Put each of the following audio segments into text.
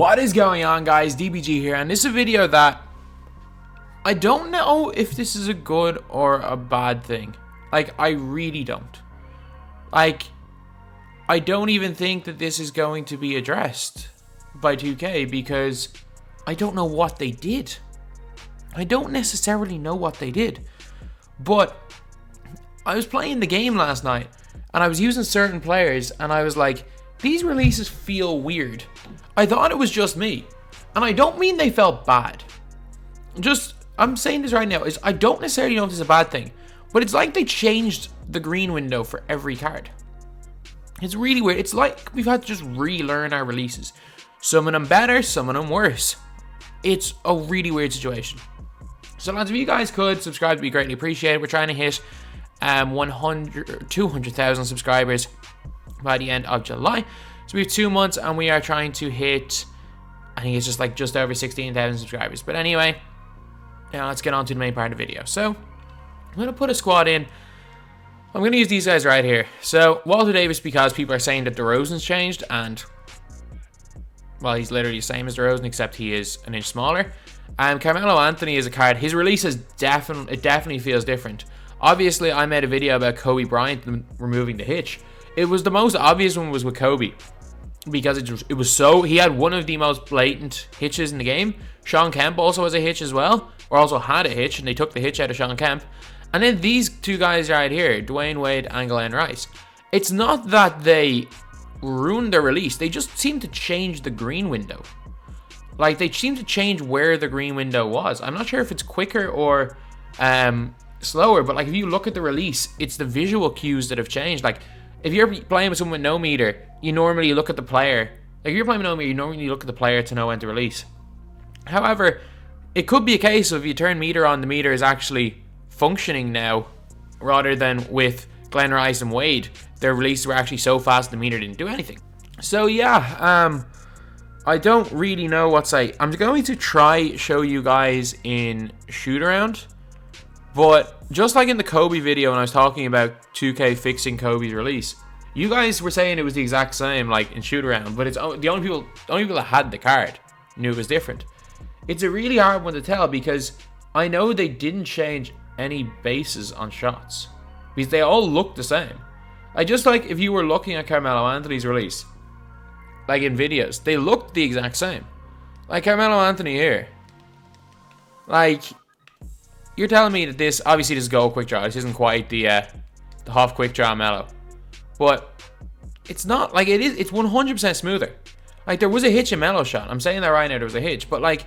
What is going on, guys? DBG here, and this is a video that I don't know if this is a good or a bad thing. Like, I really don't. Like, I don't even think that this is going to be addressed by 2K because I don't know what they did. I don't necessarily know what they did, but I was playing the game last night and I was using certain players and I was like, these releases feel weird. I thought it was just me, and I don't mean they felt bad. I'm saying this right now, is I don't necessarily know if this is a bad thing, but it's like they changed the green window for every card. It's really weird. It's like we've had to just relearn our releases. Some of them better, some of them worse. It's a really weird situation. So lads, if you guys could subscribe, it'd be greatly appreciated. We're trying to hit 200,000 subscribers by the end of July. So we have 2 months and we are trying to hit, I think it's just over 16,000 subscribers. But anyway, now let's get on to the main part of the video. So I'm going to put a squad in. I'm going to use these guys right here. So Walter Davis, because people are saying that DeRozan's changed, and well, he's literally the same as DeRozan except he is an inch smaller. Carmelo Anthony is a card. His release is definitely feels different. Obviously, I made a video about Kobe Bryant removing the hitch. It was the most obvious one was with Kobe, because it was so, he had one of the most blatant hitches in the game. Sean Kemp also has a hitch as well, or also had a hitch, and they took the hitch out of Sean Kemp. And then these two guys right here, Dwayne Wade and Glenn Rice. It's not that they ruined their release, they just seem to change the green window. Like, they seem to change where the green window was. I'm not sure if it's quicker or slower, but like if you look at the release, it's the visual cues that have changed. Like, if you're playing with someone with no meter, you normally look at the player. Like, if you're playing with no meter, you normally look at the player to know when to release. However, it could be a case of if you turn meter on, the meter is actually functioning now, rather than with Glenn Rice and Wade. Their releases were actually so fast the meter didn't do anything. So yeah, I don't really know what to say. I'm going to try show you guys in shoot around. But just like in the Kobe video when I was talking about 2K fixing Kobe's release, you guys were saying it was the exact same like in shoot around, but it's the only people that had the card knew it was different. It's a really hard one to tell because I know they didn't change any bases on shots because they all look the same. Just like if you were looking at Carmelo Anthony's release, like in videos, they looked the exact same. Like Carmelo Anthony here, like, you're telling me that this, obviously this is goal quick draw. This isn't quite the half quick draw Melo, but it's not like it is. It's 100% smoother. Like, there was a hitch in Melo's shot. I'm saying that right now. There was a hitch, but like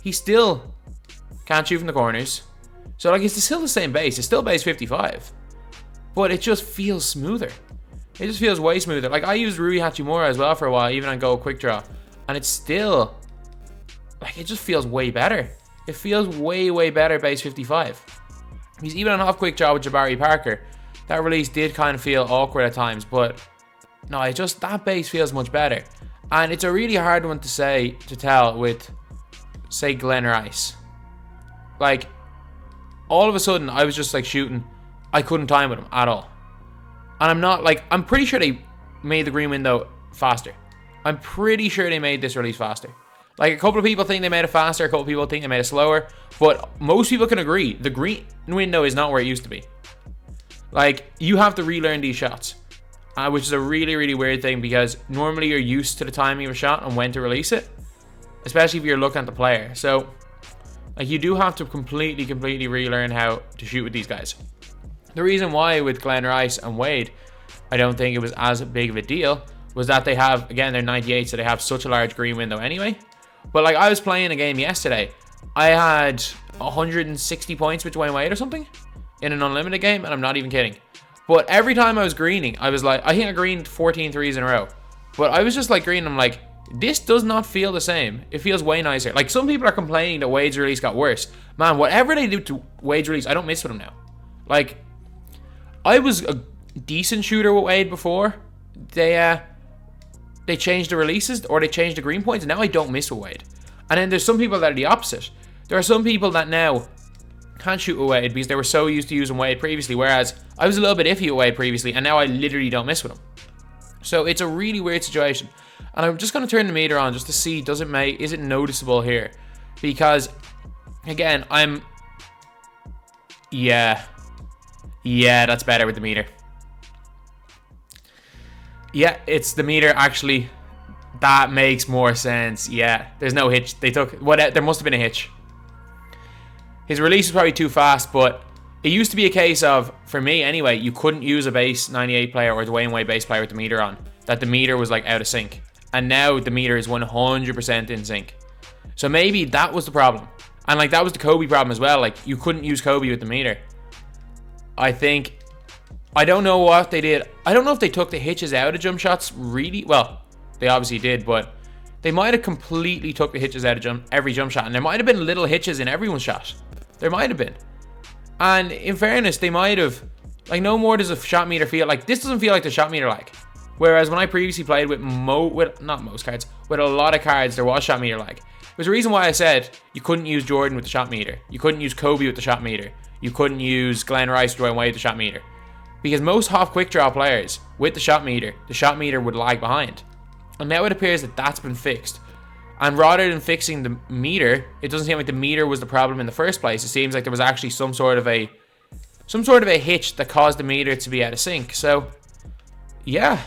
he still can't shoot from the corners. So like it's still the same base. It's still base 55, but it just feels smoother. It just feels way smoother. Like, I used Rui Hachimura as well for a while, even on goal quick draw, and it's still like it just feels way better. It feels way better base 55. Because even on half quick draw with Jabari Parker, that release did kind of feel awkward at times, but no, that base feels much better. And it's a really hard one to tell with, say, Glenn Rice. Like, all of a sudden, I was just like shooting. I couldn't time with him at all. And I'm pretty sure they made the green window faster. I'm pretty sure they made this release faster. Like, a couple of people think they made it faster, a couple of people think they made it slower, but most people can agree the green window is not where it used to be. Like, you have to relearn these shots, which is a really weird thing because normally you're used to the timing of a shot and when to release it, especially if you're looking at the player. So, like, you do have to completely relearn how to shoot with these guys. The reason why with Glenn Rice and Wade, I don't think it was as big of a deal, was that they have, again, they're 98, so they have such a large green window anyway. But like, I was playing a game yesterday, I had 160 points with Dwayne Wade or something in an unlimited game, and I'm not even kidding. But every time I was greening, I was like, I think I greened 14 threes in a row. But I was just like greening, I'm like, this does not feel the same. It feels way nicer. Like, some people are complaining that Wade's release got worse. Man, whatever they do to Wade's release, I don't miss with him now. Like, I was a decent shooter with Wade before they changed the releases, or they changed the green points, and now I don't miss with Wade. And then there's some people that are the opposite. There are some people that now can't shoot with Wade because they were so used to using Wade previously, whereas I was a little bit iffy with Wade previously, and now I literally don't miss with him. So it's a really weird situation. And I'm just going to turn the meter on just to see, is it noticeable here? Because, again, yeah, that's better with the meter. Yeah, it's the meter actually. That makes more sense. Yeah, there's no hitch. There must have been a hitch. His release was probably too fast, but it used to be a case of, for me anyway, you couldn't use a base 98 player or Dwayne Wade base player with the meter on. That the meter was like out of sync. And now the meter is 100% in sync. So maybe that was the problem. And like that was the Kobe problem as well. Like you couldn't use Kobe with the meter. I don't know what they did. I don't know if they took the hitches out of jump shots really. Well, they obviously did, but they might have completely took the hitches out of every jump shot. And there might have been little hitches in everyone's shot. There might have been. And in fairness, they might have, like, no more does a shot meter feel like, this doesn't feel like the shot meter lag. Whereas when I previously played with not most cards, with a lot of cards, there was shot meter lag. There's a reason why I said you couldn't use Jordan with the shot meter. You couldn't use Kobe with the shot meter. You couldn't use Glenn Rice or Dwayne Wade with the shot meter. Because most half quick draw players with the shot meter would lag behind. And now it appears that that's been fixed. And rather than fixing the meter, it doesn't seem like the meter was the problem in the first place. It seems like there was actually some sort of a hitch that caused the meter to be out of sync. So, yeah.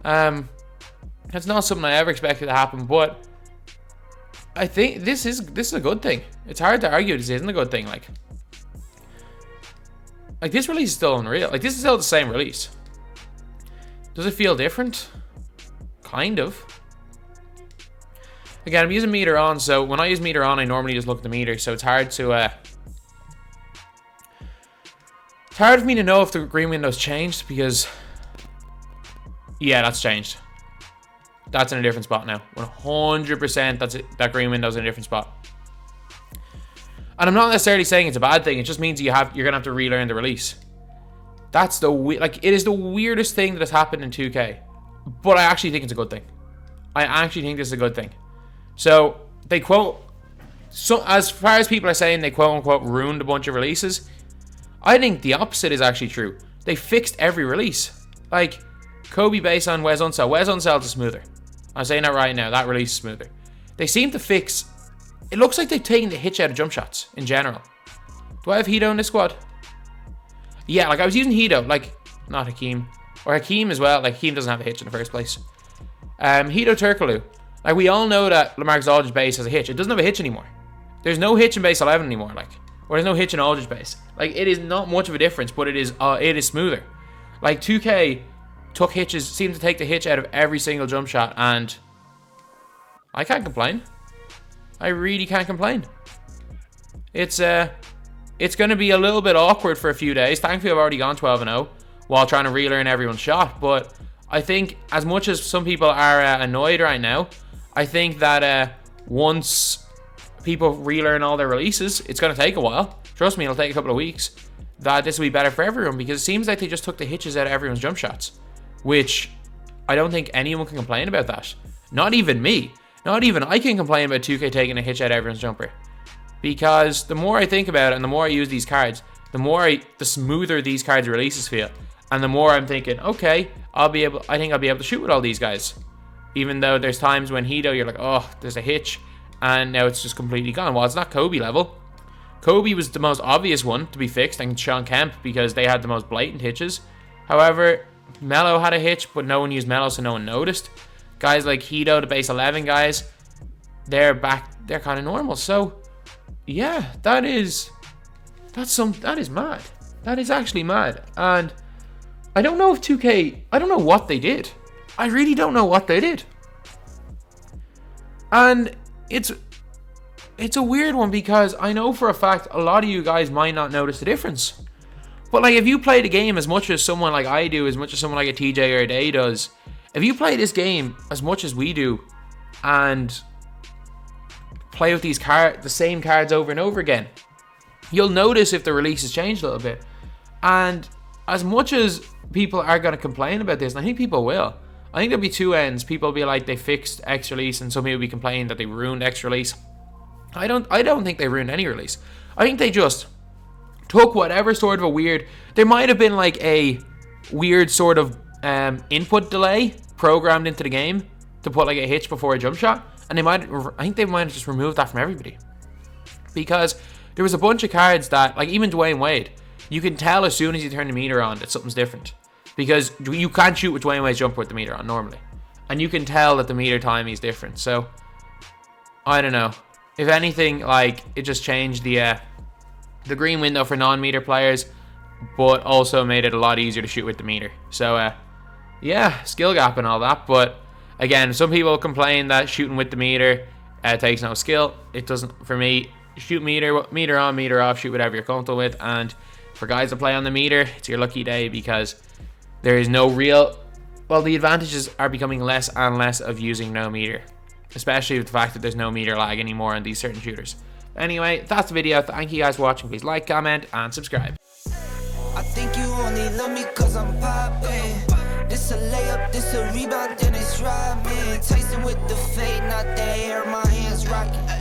That's not something I ever expected to happen, but I think this is a good thing. It's hard to argue this isn't a good thing. Like this release is still unreal. Like this is still the same release. Does it feel different? Kind of. Again, I'm using meter on, so when I use meter on, I normally just look at the meter, so it's hard to it's hard for me to know if the green window's changed, because yeah, that's changed. That's in a different spot now. 100% that green window's in a different spot. And I'm not necessarily saying it's a bad thing, it just means you're gonna have to relearn the release. That's it is the weirdest thing that has happened in 2K. But I actually think it's a good thing. I actually think this is a good thing. So they as far as people are saying they quote unquote ruined a bunch of releases, I think the opposite is actually true. They fixed every release. Like Kobe base on Wes Unseld. Wes Unseld is smoother. I'm saying that right now. That release is smoother. They seem to fix. It looks like they've taken the hitch out of jump shots in general. Do I have Hito in this squad? Yeah, like I was using Hito, like not Hakeem. Or Hakeem as well. Like Hakeem doesn't have a hitch in the first place. Hito Turkoglu. Like we all know that LaMarcus Aldridge base has a hitch. It doesn't have a hitch anymore. There's no hitch in base 11 anymore. Like, or there's no hitch in Aldridge base. Like it is not much of a difference, but it is smoother. Like 2K seemed to take the hitch out of every single jump shot, and I can't complain. I really can't complain. It's going to be a little bit awkward for a few days. Thankfully, I've already gone 12-0 while trying to relearn everyone's shot. But I think as much as some people are annoyed right now, I think that once people relearn all their releases, it's going to take a while. Trust me, it'll take a couple of weeks. That this will be better for everyone, because it seems like they just took the hitches out of everyone's jump shots, which I don't think anyone can complain about that. Not even me. Not even I can complain about 2K taking a hitch out of everyone's jumper. Because the more I think about it and the more I use these cards, the smoother these cards' releases feel. And the more I'm thinking, okay, I think I'll be able to shoot with all these guys. Even though there's times when Hito, you're like, oh, there's a hitch, and now it's just completely gone. Well, it's not Kobe level. Kobe was the most obvious one to be fixed, and Sean Kemp, because they had the most blatant hitches. However, Melo had a hitch, but no one used Melo, so no one noticed. Guys like Hito, the base 11 guys, they're kind of normal. So, yeah, that is mad. That is actually mad. And I don't know if 2K, I don't know what they did. I really don't know what they did. And it's a weird one, because I know for a fact a lot of you guys might not notice the difference. But like, if you play the game as much as someone like I do, as much as someone like a TJ or a Day does, if you play this game as much as we do and play with the same cards over and over again, you'll notice if the release has changed a little bit. And as much as people are going to complain about this, and I think people will, I think there'll be two ends. People will be like, they fixed X release, and some people will be complaining that they ruined X release. I don't think they ruined any release. I think they just took whatever sort of a weird, there might have been like a weird sort of input delay programmed into the game to put like a hitch before a jump shot, and I think they might have just removed that from everybody, because there was a bunch of cards that, like even Dwayne Wade, you can tell as soon as you turn the meter on that something's different, because you can't shoot with Dwayne Wade's jumper with the meter on normally, and you can tell that the meter timing is different. So I don't know. If anything, like, it just changed the green window for non-meter players, but also made it a lot easier to shoot with the meter. So yeah, skill gap and all that. But again, some people complain that shooting with the meter takes no skill. It doesn't for me. Shoot meter on, meter off, shoot whatever you're comfortable with. And for guys that play on the meter, it's your lucky day, because there is no real... Well, the advantages are becoming less and less of using no meter, especially with the fact that there's no meter lag anymore on these certain shooters. Anyway, that's the video. Thank you guys for watching. Please like, comment, and subscribe. I think you only love me cause I'm poppin'. This a layup, this a rebound, then it's robbing. Tyson with the fade, not the air, my hands rocking.